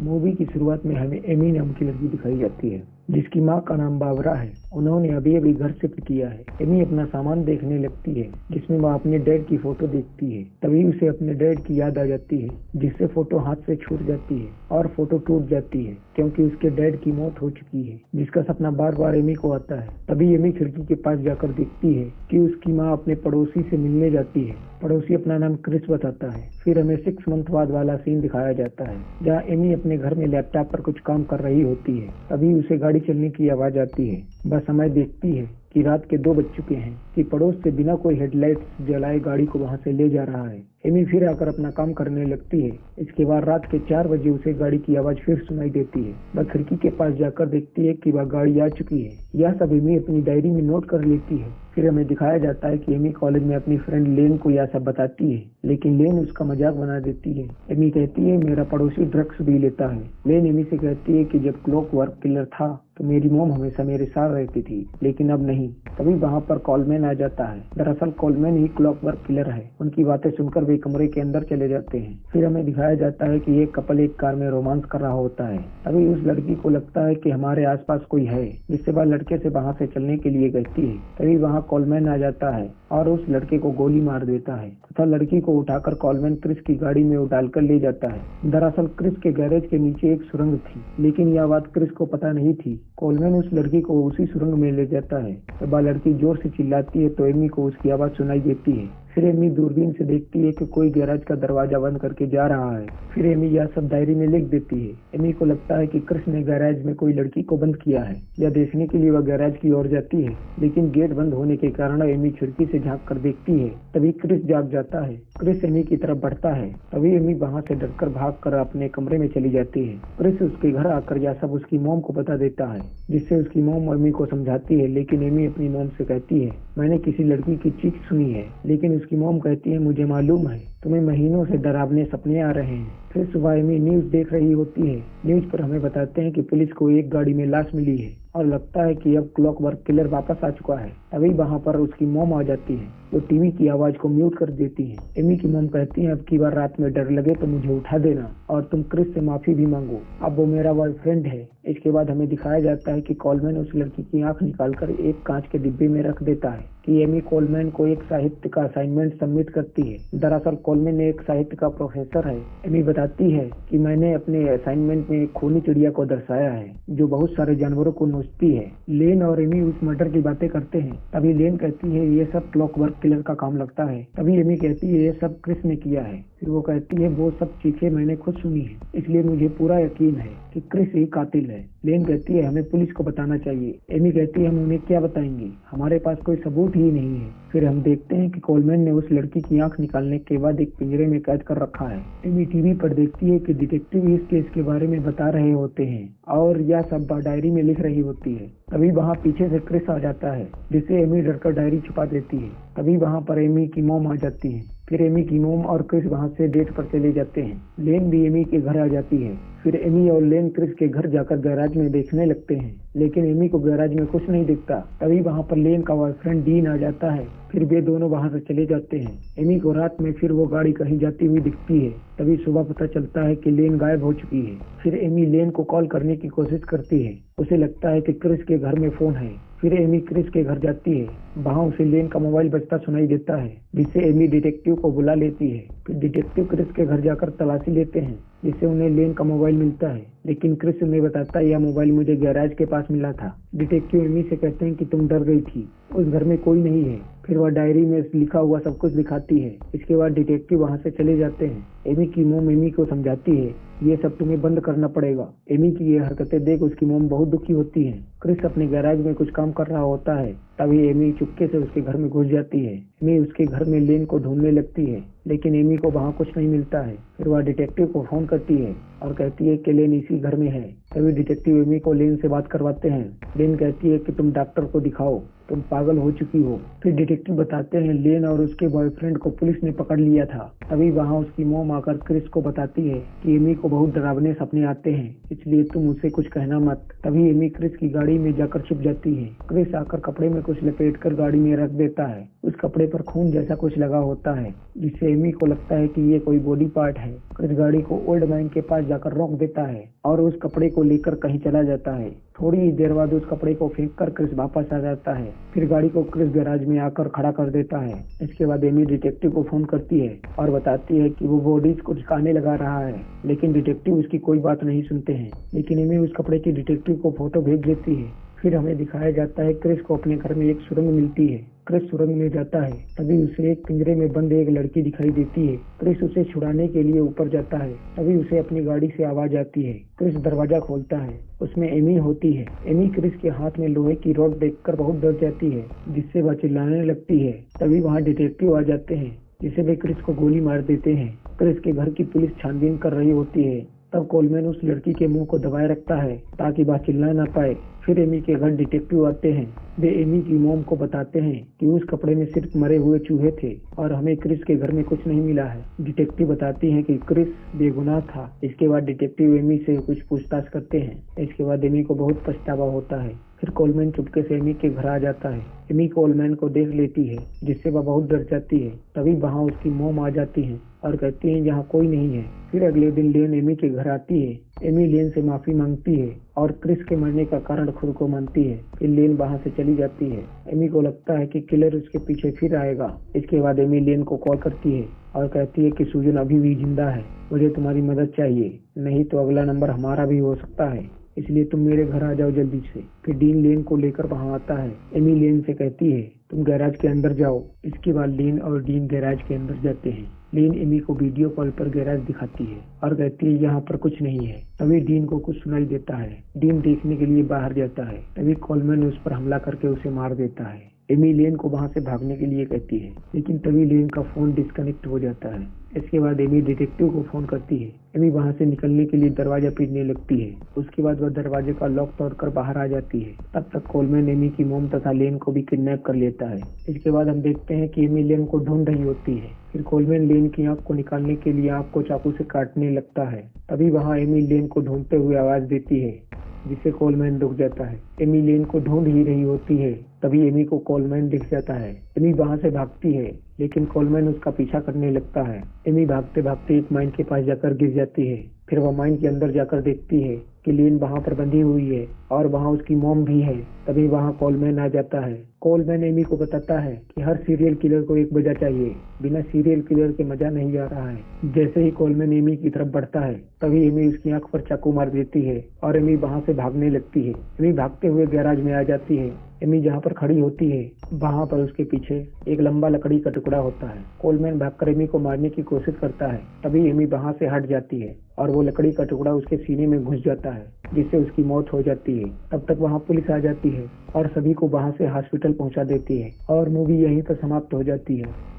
Movie की शुरुआत में हमें एमी नाम की लड़की दिखाई जाती है जिसकी माँ का नाम बाबरा है। उन्होंने अभी अभी घर शिफ्ट किया है। एमी अपना सामान देखने लगती है जिसमें वह अपने डैड की फोटो देखती है। तभी उसे अपने डैड की याद आ जाती है जिससे फोटो हाथ से छूट जाती है और फोटो टूट जाती है क्योंकि उसके डैड की मौत हो चुकी है जिसका सपना बार बार एमी को आता है। तभी एमी खिड़की के पास जाकर देखती है कि उसकी माँ अपने पड़ोसी से मिलने जाती है। पड़ोसी अपना नाम क्रिस बताता है। फिर हमें 6 मंथ बाद वाला सीन दिखाया जाता है जहाँ एमी अपने घर में लैपटॉप पर कुछ काम कर रही होती है। तभी उसे गाड़ी चलने की आवाज आती है। बस समय देखती है कि रात के 2 बज चुके हैं कि पड़ोस से बिना कोई हेडलाइट्स जलाए गाड़ी को वहां से ले जा रहा है। एमी फिर आकर अपना काम करने लगती है। इसके बाद रात के 4 बजे उसे गाड़ी की आवाज फिर सुनाई देती है। वह खिड़की के पास जाकर देखती है कि वह गाड़ी आ चुकी है। यह सब एमी अपनी डायरी में नोट कर लेती है। फिर हमें दिखाया जाता है कि एमी कॉलेज में अपनी फ्रेंड लेन को यह सब बताती है, लेकिन लेन उसका मजाक बना देती है। एमी कहती है मेरा पड़ोसी ड्रग्स भी लेता है। लेन एमी से कहती है कि जब क्लॉक वर्क किलर था तो मेरी मॉम हमेशा मेरे साथ रहती थी, लेकिन अब नहीं। तभी वहां पर कॉलमैन आ जाता है। दरअसल कॉलमैन ही क्लॉकवर्क किलर है। उनकी बातें सुनकर वे कमरे के अंदर चले जाते हैं। फिर हमें दिखाया जाता है कि एक कपल एक कार में रोमांस कर रहा होता है। तभी उस लड़की को लगता है कि हमारे आसपास कोई है, जिससे वह लड़के से वहां से चलने के लिए कहती है। तभी वहां कॉलमैन आ जाता है और उस लड़के को गोली मार देता है तथा लड़की को उठाकर कॉलमैन क्रिस की गाड़ी में डालकर ले जाता है। दरअसल क्रिस के गैरेज के नीचे एक सुरंग थी, लेकिन यह बात क्रिस को पता नहीं थी। कॉलमैन उस लड़की को उसी सुरंग में ले जाता है। जब लड़की जोर से चिल्लाती है तो एमी को उसकी आवाज सुनाई देती है। फिर एमी दूरबीन से देखती है कि कोई गैराज का दरवाजा बंद करके जा रहा है। फिर एमी यह सब डायरी में लिख देती है। एमी को लगता है कि क्रिस ने गैराज में कोई लड़की को बंद किया है। यह देखने के लिए वह गैराज की ओर जाती है, लेकिन गेट बंद होने के कारण एमी खिड़की से झांक कर देखती है। तभी क्रिस जाग जाता है। क्रिस एमी की तरफ बढ़ता है। तभी एमी वहां से डरकर भागकर अपने कमरे में चली जाती है। क्रिस उसके घर आकर यह सब उसकी मॉम को बता देता है, जिससे उसकी मॉम एमी को समझाती है, लेकिन एमी अपनी मॉम से कहती है मैंने किसी लड़की की चीख सुनी है। लेकिन उसकी मॉम कहती है मुझे मालूम है, तुम्हें महीनों से डरावने सपने आ रहे हैं। फिर सुबह एमी न्यूज देख रही होती है। न्यूज पर हमें बताते हैं कि पुलिस को एक गाड़ी में लाश मिली है और लगता है कि अब क्लॉकवर्क किलर वापस आ चुका है। तभी वहां पर उसकी मॉम आ जाती है, जो टीवी की आवाज को म्यूट कर देती है। एमी की मॉम कहती है अब की बार रात में डर लगे तो मुझे उठा देना और तुम क्रिस से माफी भी मांगो, अब वो मेरा बॉयफ्रेंड है। इसके बाद हमें दिखाया जाता है कि कॉलमैन उस लड़की की आंख निकालकर एक कांच के डिब्बे में रख देता है कि एमी कॉलमैन को एक साहित्य का असाइनमेंट सबमिट करती है। दरअसल कॉलमैन एक साहित्य का प्रोफेसर है। एमी बताती है कि मैंने अपने असाइनमेंट में एक खूनी चिड़िया को दर्शाया है जो बहुत सारे जानवरों को नोचती है। लेन और एमी उस मर्डर की बातें करते हैं। तभी लेन कहती है ये सब क्लॉकवर्क किलर का काम लगता है। तभी एमी कहती है ये सब क्रिस ने किया है। फिर वो कहती है वो सब चीखें मैंने खुद सुनी है, इसलिए मुझे पूरा यकीन है कि क्रिस ही कातिल है। लेन कहती है हमें पुलिस को बताना चाहिए। एमी कहती है हम उन्हें क्या बताएंगे, हमारे पास कोई सबूत ही नहीं है। फिर हम देखते हैं कि कॉलमैन ने उस लड़की की आंख निकालने के बाद एक पिंजरे में कैद कर रखा है। एमी टीवी पर देखती है कि डिटेक्टिव इस केस के बारे में बता रहे होते हैं और यह सब डायरी में लिख रही होती है। तभी वहाँ पीछे से क्रिस आ जाता है, जिससे एमी डरकर डायरी छुपा देती है। तभी वहाँ पर एमी की मॉम आ जाती है। फिर एमी की मॉम और क्रिस वहाँ से डेट पर चले जाते हैं। लेन भी एमी के घर आ जाती है। फिर एमी और लेन क्रिस के घर जाकर गैराज में देखने लगते हैं, लेकिन एमी को गैराज में कुछ नहीं दिखता। तभी वहाँ पर लेन का बॉयफ्रेंड डीन आ जाता है। फिर वे दोनों वहाँ से चले जाते हैं। एमी को रात में फिर वो गाड़ी कहीं जाती हुई दिखती है। तभी सुबह पता चलता है कि लेन गायब हो चुकी है। फिर एमी लेन को कॉल करने की कोशिश करती है। उसे लगता है कि क्रिस के घर में फोन है। फिर एमी क्रिस के घर जाती है। वहाँ उसे लेन का मोबाइल बजता सुनाई देता है, जिससे एमी डिटेक्टिव को बुला लेती है। फिर डिटेक्टिव क्रिस के घर जाकर तलाशी लेते हैं, जिससे उन्हें लेन का मोबाइल मिलता है, लेकिन क्रिस उन्हें बताता है यह मोबाइल मुझे गैराज के पास मिला था। डिटेक्टिव एमी से कहते हैं कि तुम डर गई थी, उस घर में कोई नहीं है। फिर वह डायरी में लिखा हुआ सब कुछ दिखाती है। इसके बाद डिटेक्टिव वहाँ से चले जाते हैं। एमी की मोम एमी को समझाती है ये सब तुम्हें बंद करना पड़ेगा। एमी की ये हरकतें देख उसकी मोम बहुत दुखी होती है। क्रिस अपने गैराज में कुछ काम कर रहा होता है। तभी एमी चुपके से उसके घर में घुस जाती है। एमी उसके घर में लेन को ढूंढने लगती है, लेकिन एमी को वहाँ कुछ नहीं मिलता है। फिर वह डिटेक्टिव को फोन करती है और कहती है कि लेन इसी घर में है। तभी डिटेक्टिव एमी को लेन से बात करवाते हैं। लेन कहती है कि तुम डॉक्टर को दिखाओ। तुम पागल हो चुकी हो। फिर डिटेक्टिव बताते हैं लेन और उसके बॉयफ्रेंड को पुलिस ने पकड़ लिया था। तभी वहाँ उसकी मॉम आकर क्रिस को बताती है कि एमी को बहुत डरावने सपने आते हैं, इसलिए तुम उसे कुछ कहना मत। तभी एमी क्रिस की गाड़ी में जाकर छुप जाती है। क्रिस आकर कपड़े में कुछ लपेट कर गाड़ी में रख देता है। उस कपड़े पर खून जैसा कुछ लगा होता है, जिससे एमी को लगता है कि ये कोई बॉडी पार्ट है। क्रिस गाड़ी को ओल्ड मैन के पास जाकर रोक देता है और उस कपड़े को लेकर कहीं चला जाता है। थोड़ी ही देर बाद उस कपड़े को फेंक कर क्रिस वापस आ जाता है। फिर गाड़ी को क्रिस गैराज में आकर खड़ा कर देता है। इसके बाद एमी डिटेक्टिव को फोन करती है और बताती है कि वो बॉडीज को ठिकाने लगा रहा है, लेकिन डिटेक्टिव उसकी कोई बात नहीं सुनते हैं। लेकिन एमी उस कपड़े की डिटेक्टिव को फोटो भेज देती है। फिर हमें दिखाया जाता है क्रिस को अपने घर में एक सुरंग मिलती है। क्रिस सुरंग में जाता है, तभी उसे एक पिंजरे में बंद एक लड़की दिखाई देती है। क्रिस उसे छुड़ाने के लिए ऊपर जाता है, तभी उसे अपनी गाड़ी से आवाज आती है। क्रिस दरवाजा खोलता है, उसमें एमी होती है। एमी क्रिस के हाथ में लोहे की रॉड देखकर बहुत डर जाती है, जिससे वह चिल्लाने लगती है। तभी वहाँ डिटेक्टिव आ जाते हैं, जिसे वे क्रिस को गोली मार देते हैं। क्रिस के घर की पुलिस छानबीन कर रही होती है। तब कोलमैन उस लड़की के मुंह को दबाए रखता है ताकि वह चिल्ला न पाए। फिर एमी के घर डिटेक्टिव आते हैं। वे एमी की मॉम को बताते हैं कि उस कपड़े में सिर्फ मरे हुए चूहे थे और हमें क्रिस के घर में कुछ नहीं मिला है। डिटेक्टिव बताती हैं कि क्रिस बेगुनाह था। इसके बाद डिटेक्टिव एमी से कुछ पूछताछ करते हैं। इसके बाद एमी को बहुत पछतावा होता है। फिर कोलमैन चुपके से एमी के घर आ जाता है। एमी कोलमैन को देख लेती है, जिससे वह बहुत डर जाती है। तभी वहाँ उसकी मॉम आ जाती है और कहती है यहाँ कोई नहीं है। फिर अगले दिन लेन एमी के घर आती है। एमी लेन से माफी मांगती है और क्रिस के मरने का कारण खुद को मानती है। फिर लेन वहाँ से चली जाती है। एमी को लगता है कि किलर उसके पीछे फिर आएगा। इसके बाद एमी लेन को कॉल करती है और कहती है कि सुजन अभी भी जिंदा है, मुझे तुम्हारी मदद चाहिए, नहीं तो अगला नंबर हमारा भी हो सकता है, इसलिए तुम मेरे घर आ जाओ जल्दी से। फिर डीन लेन को लेकर वहाँ आता है। एमी लेन से कहती है तुम गैराज के अंदर जाओ। इसके बाद लेन और डीन गैराज के अंदर जाते हैं। लेन एमी को वीडियो कॉल पर गैराज दिखाती है और कहती है यहाँ पर कुछ नहीं है। तभी डीन को कुछ सुनाई देता है। डीन देखने के लिए बाहर जाता है। तभी कोलमैन उस पर हमला करके उसे मार देता है। एमी लेन को वहाँ से भागने के लिए कहती है, लेकिन तभी लेन का फोन डिस्कनेक्ट हो जाता है। इसके बाद एमी डिटेक्टिव को फोन करती है। एमी वहाँ से निकलने के लिए दरवाजा पीटने लगती है। उसके बाद वह दरवाजे का लॉक तोड़कर बाहर आ जाती है। तब तक कोलमैन एमी की मोम तथा लेन को भी किडनैप कर लेता है। इसके बाद हम देखते हैं कि एमी लेन को ढूंढ रही होती है। फिर कोलमैन लेन की आंख को निकालने के लिए आंख को चाकू से काटने लगता है। तभी वहाँ एमी लेन को ढूंढते हुए आवाज देती है, जिससे कोलमैन रुक जाता है। एमी लेन को ढूंढ ही रही होती है, तभी एमी को कोलमैन दिख जाता है। एमी वहाँ से भागती है, लेकिन कोलमैन उसका पीछा करने लगता है। एमी भागते भागते एक माइन के पास जाकर गिर जाती है। फिर वह माइन के अंदर जाकर देखती है कि लेन वहाँ पर बंधी हुई है और वहाँ उसकी मॉम भी है। तभी वहाँ कोलमैन आ जाता है। कोलमैन एमी को बताता है कि हर सीरियल किलर को एक वजह चाहिए, बिना सीरियल किलर के मजा नहीं आ रहा है। जैसे ही कोलमैन एमी की तरफ बढ़ता है, तभी एमी उसकी आंख पर चाकू मार देती है और एमी वहाँ से भागने लगती है। एमी भागते हुए गैराज में आ जाती है। एमी जहाँ पर खड़ी होती है, वहाँ पर उसके पीछे एक लंबा लकड़ी का टुकड़ा होता है। कोलमैन भागकर एमी को मारने की कोशिश करता है। तभी एमी वहाँ से हट जाती है और वो लकड़ी का टुकड़ा उसके सीने में घुस जाता है, जिससे उसकी मौत हो जाती है। तब तक वहाँ पुलिस आ जाती है और सभी को वहाँ से हॉस्पिटल पहुँचा देती है और मूवी यहीं पर समाप्त हो जाती है।